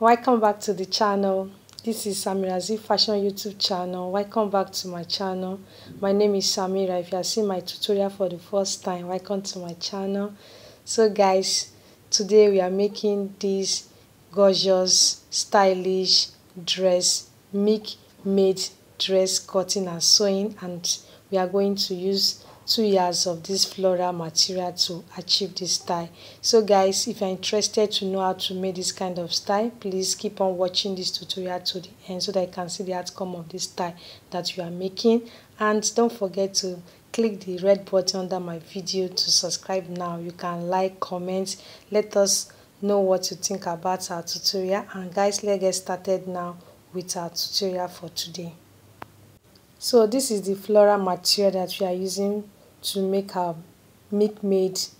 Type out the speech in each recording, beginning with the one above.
Welcome back to the channel. This is Samira Z Fashion YouTube channel. Welcome back to my channel. My name is Samira. If you are seeing my tutorial for the first time, welcome to my channel. So guys, today we are making this gorgeous stylish dress, MILKMAID dress cutting and sewing, and we are going to use 2 yards of this floral material to achieve this style. So guys, if you're interested to know how to make this kind of style, please keep on watching this tutorial to the end so that you can see the outcome of this style that you are making. And don't forget to click the red button under my video to subscribe now. You can like, comment, let us know what you think about our tutorial. And guys, let's get started now with our tutorial for today. So this is the floral material that we are using to make our MILKMAID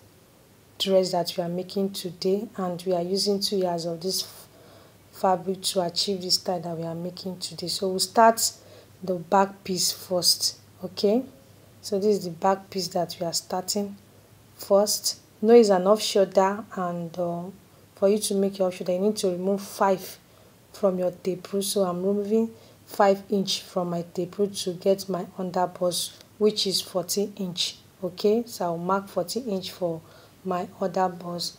dress that we are making today, and we are using 2 yards of this fabric to achieve this style that we are making today. So we'll start the back piece first. Okay, so this is the back piece that we are starting first. No, it's an off shoulder, and for you to make your off shoulder you need to remove 5 from your tape rule. So I'm removing 5 inch from my tape rule to get my under bust, which is 14 inch. Okay, so I'll mark 14 inch for my other bust.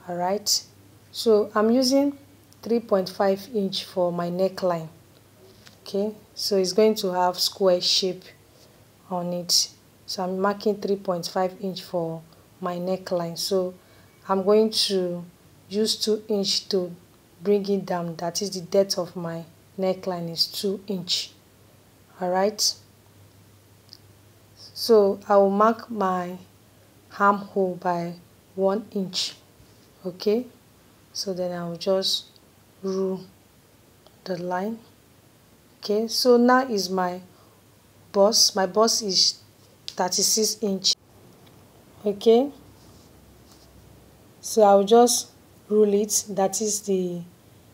All right, so I'm using 3.5 inch for my neckline. Okay, so it's going to have square shape on it, so I'm marking 3.5 inch for my neckline. So I'm going to use 2 inch to bring it down. That is, the depth of my neckline is 2 inch. All right, so I will mark my armhole by 1 inch. Okay, so then I will just rule the line. Okay, so now is my bust. My bust is 36 inch. Okay, so I will just rule it. That is the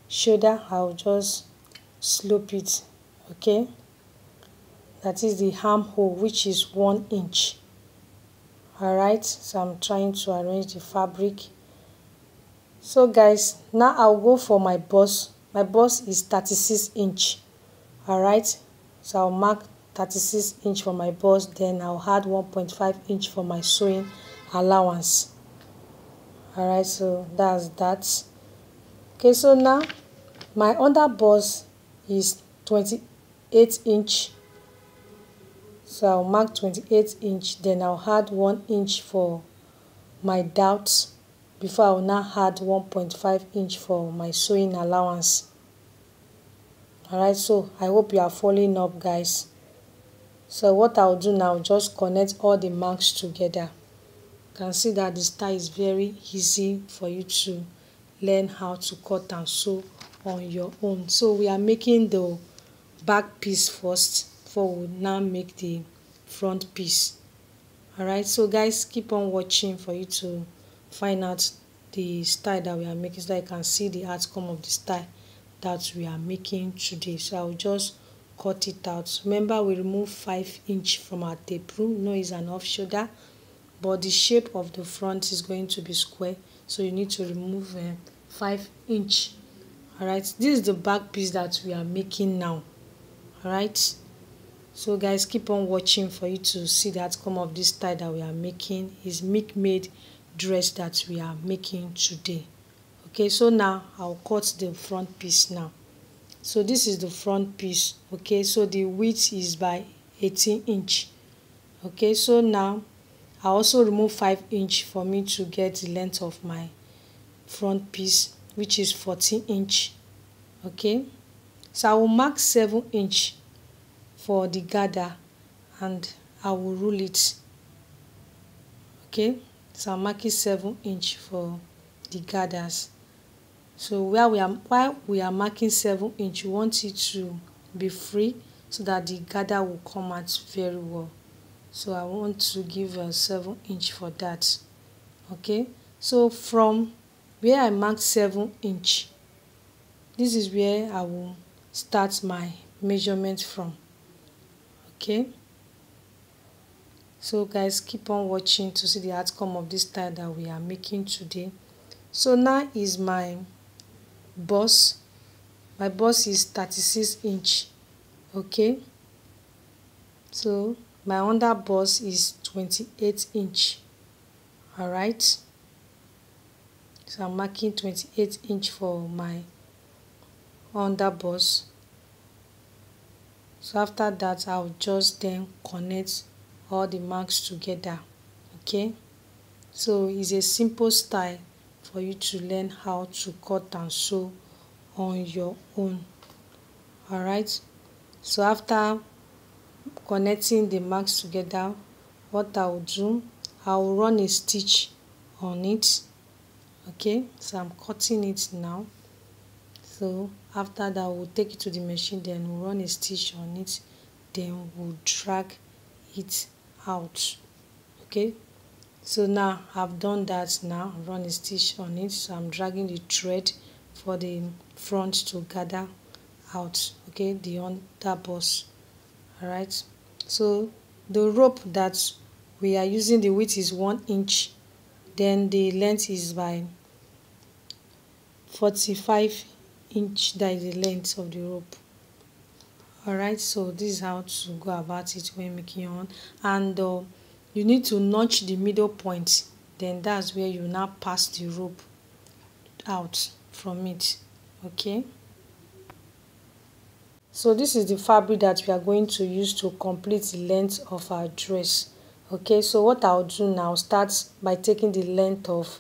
shoulder. I will just slope it. Okay, that is the armhole, which is 1 inch. Alright, so I'm trying to arrange the fabric. So guys, now I'll go for my bust. My bust is 36 inch. Alright, so I'll mark 36 inch for my bust, then I'll add 1.5 inch for my sewing allowance. Alright, so that's that. Okay, so now my under bust is 28 inch. So I'll mark 28 inch, then I'll add 1 inch for my dart before I will now add 1.5 inch for my sewing allowance. Alright, so I hope you are following up, guys. So what I'll do now, just connect all the marks together. You can see that the style is very easy for you to learn how to cut and sew on your own. So we are making the back piece first before we now make the front piece. Alright, so guys, keep on watching for you to find out the style that we are making so that you can see the outcome of the style that we are making today. So I'll just cut it out. Remember, we remove 5 inch from our tape rule. No, it's an off shoulder, but the shape of the front is going to be square, so you need to remove 5 inch. Alright, this is the back piece that we are making now. Alright, so guys, keep on watching for you to see the outcome of this style that we are making. Is MILKMAID dress that we are making today. Okay, so now I'll cut the front piece now. So this is the front piece. Okay, so the width is by 18 inch. Okay, so now I also remove 5 inch for me to get the length of my front piece, which is 14 inch. Okay, so I will mark 7 inch for the gather and I will rule it. Okay, so I'm marking 7 inch for the gathers. So while we are marking 7 inch, you want it to be free so that the gather will come out very well. So I want to give a 7 inch for that. Okay, so from where I marked 7 inch, this is where I will start my measurement from. Okay, so guys, keep on watching to see the outcome of this style that we are making today. So now is my bust. my bust is 36 inch. Okay, so my under bust is 28 inch. Alright, so I'm marking 28 inch for my under bust. So after that, I'll just then connect all the marks together. Okay, so it's a simple style for you to learn how to cut and sew on your own. Alright, so after connecting the marks together, what I will do, I will run a stitch on it. Okay, so I'm cutting it now. So after that, we'll take it to the machine, then we'll run a stitch on it, then we'll drag it out. Okay, so now I've done that. Now run a stitch on it, so I'm dragging the thread for the front to gather out. Okay, the under bust. Alright, so the rope that we are using, the width is 1 inch, then the length is by 45 inch. That is the length of the rope. Alright, so this is how to go about it when making your own. And you need to notch the middle point, then that's where you now pass the rope out from it. Okay, so this is the fabric that we are going to use to complete the length of our dress. Okay, so what I'll do now, start by taking the length of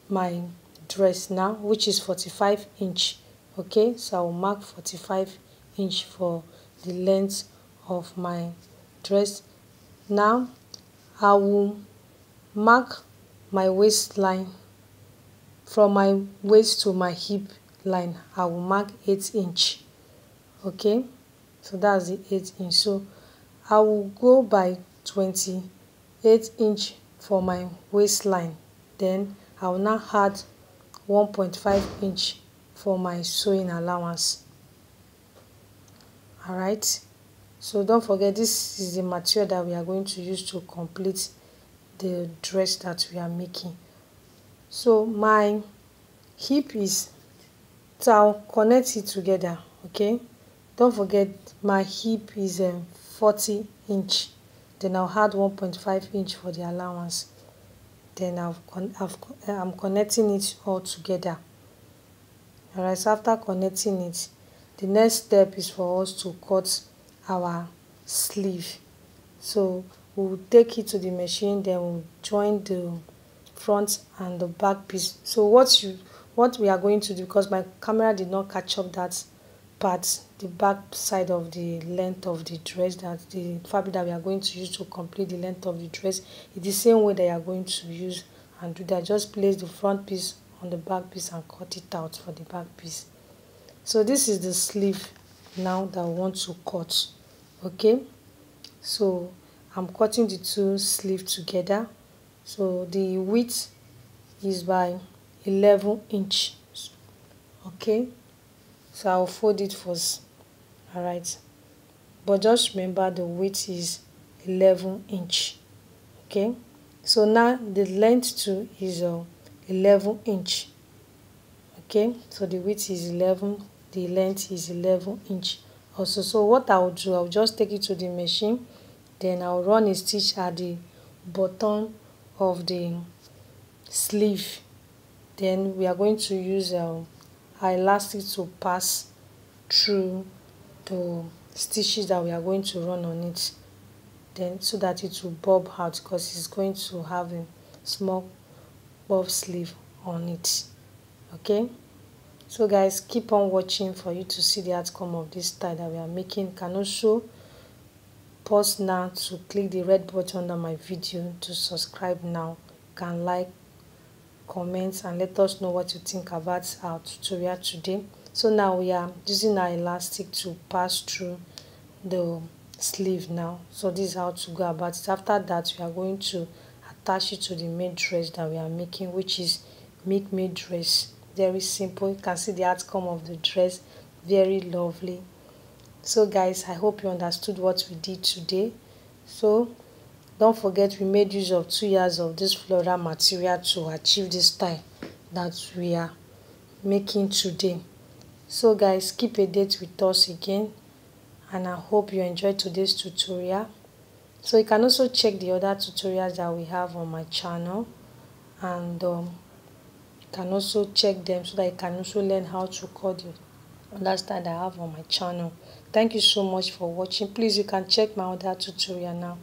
my dress now, which is 45 inch. Okay, so I'll mark 45 inch for the length of my dress. Now I will mark my waistline. From my waist to my hip line, I will mark 8 inch. Okay, so that's the 8 inch. So I will go by 28 inch for my waistline, then I will now add 1.5 inch for my sewing allowance. Alright, so don't forget, this is the material that we are going to use to complete the dress that we are making. So my hip is, so I'll connect it together. Okay, don't forget my hip is 40 inch, then I'll add 1.5 inch for the allowance, then I'm connecting it all together. Alright, so after connecting it, the next step is for us to cut our sleeve. So we'll take it to the machine, then we'll join the front and the back piece. So what we are going to do, because my camera did not catch up that part, the back side of the length of the dress, that the fabric that we are going to use to complete the length of the dress, is the same way that you are going to use and do that. Just place the front piece on the back piece and cut it out for the back piece. So this is the sleeve now that I want to cut. Okay, so I'm cutting the two sleeves together. So the width is by 11 inch. Okay, so I'll fold it first. Alright, but just remember the width is 11 inch. Okay, so now the length too is 11 inch. Okay, so the width is 11, the length is 11 inch also. So what I'll do, I'll just take it to the machine, then I'll run a stitch at the bottom of the sleeve. Then we are going to use our elastic to pass through the stitches that we are going to run on it, then so that it will bob out, because it's going to have a small bob sleeve on it. Okay, so guys, keep on watching for you to see the outcome of this style that we are making. You can also pause now to click the red button under my video to subscribe now. You can like, comment, and let us know what you think about our tutorial today. So now we are using our elastic to pass through the sleeve now. So this is how to go about it. After that, we are going to attach it to the main dress that we are making, which is MILKMAID dress. Very simple. You can see the outcome of the dress, very lovely. So guys, I hope you understood what we did today. So don't forget, we made use of 2 yards of this floral material to achieve this style that we are making today. So guys, keep a date with us again, and I hope you enjoyed today's tutorial. So you can also check the other tutorials that we have on my channel, and you can also check them so that you can also learn how to cut the other style that I have on my channel. Thank you so much for watching. Please, you can check my other tutorial now.